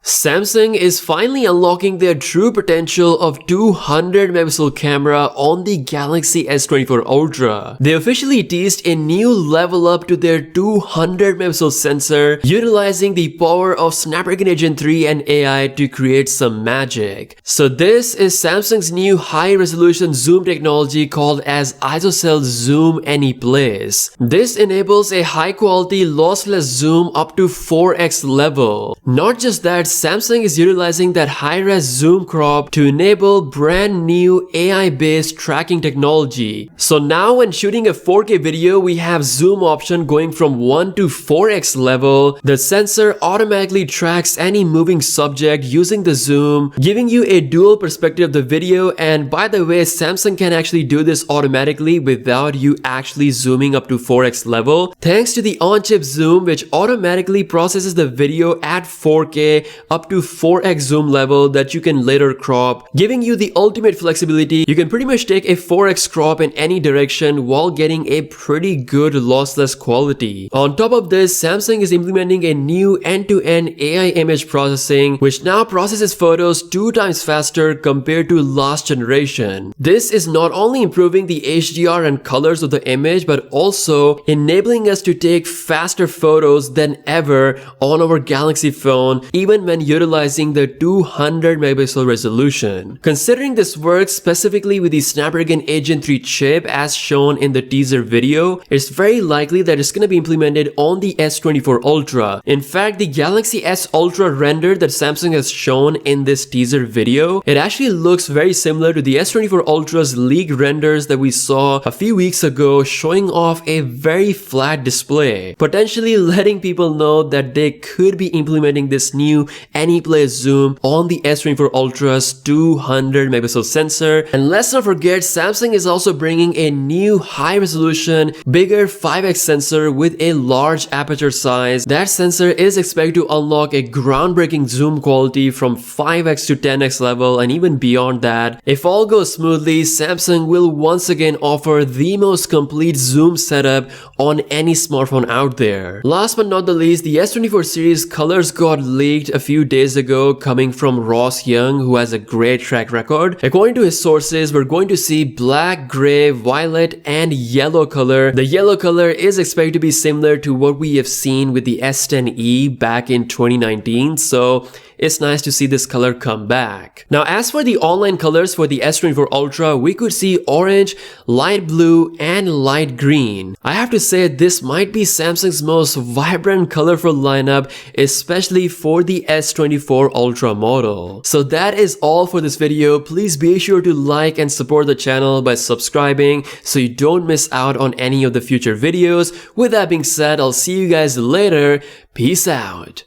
Samsung is finally unlocking their true potential of 200 megapixel camera on the Galaxy S24 Ultra. They officially teased a new level up to their 200 megapixel sensor, utilizing the power of Snapdragon 8 Gen 3 and AI to create some magic. So this is Samsung's new high-resolution zoom technology called as ISOCELL Zoom Anyplace. This enables a high-quality lossless zoom up to 4x level. Not just that, Samsung is utilizing that high-res zoom crop to enable brand new AI-based tracking technology. So now when shooting a 4K video, we have zoom option going from 1 to 4x level. The sensor automatically tracks any moving subject using the zoom, giving you a dual perspective of the video. And by the way, Samsung can actually do this automatically without you actually zooming up to 4x level, thanks to the on-chip zoom, which automatically processes the video at 4K up to 4x zoom level that you can later crop, giving you the ultimate flexibility. You can pretty much take a 4x crop in any direction while getting a pretty good lossless quality. On top of this, Samsung is implementing a new end-to-end AI image processing, which now processes photos 2 times faster compared to last generation. This is not only improving the HDR and colors of the image, but also enabling us to take faster photos than ever on our Galaxy phone, even when utilizing the 200 megapixel resolution. Considering this works specifically with the Snapdragon 8 Gen 3 chip as shown in the teaser video, it's very likely that it's going to be implemented on the S24 Ultra. In fact, the Galaxy S Ultra render that Samsung has shown in this teaser video, it actually looks very similar to the S24 Ultra's leaked renders that we saw a few weeks ago, showing off a very flat display, potentially letting people know that they could be implementing this new Anyplace Zoom on the S24 Ultra's 200 megapixel sensor. And let's not forget, Samsung is also bringing a new high-resolution, bigger 5x sensor with a large aperture size. That sensor is expected to unlock a groundbreaking zoom quality from 5x to 10x level and even beyond that. If all goes smoothly, Samsung will once again offer the most complete zoom setup on any smartphone out there. Last but not the least, the S24 series colors got leaked a few days ago, coming from Ross Young, who has a great track record. According to his sources, we're going to see black, gray, violet, and yellow color. The yellow color is expected to be similar to what we have seen with the S10e back in 2019, so it's nice to see this color come back. Now, as for the online colors for the S24 Ultra, we could see orange, light blue, and light green. I have to say, this might be Samsung's most vibrant colorful lineup, especially for the S24 Ultra model. So that is all for this video. Please be sure to like and support the channel by subscribing so you don't miss out on any of the future videos. With that being said, I'll see you guys later. Peace out.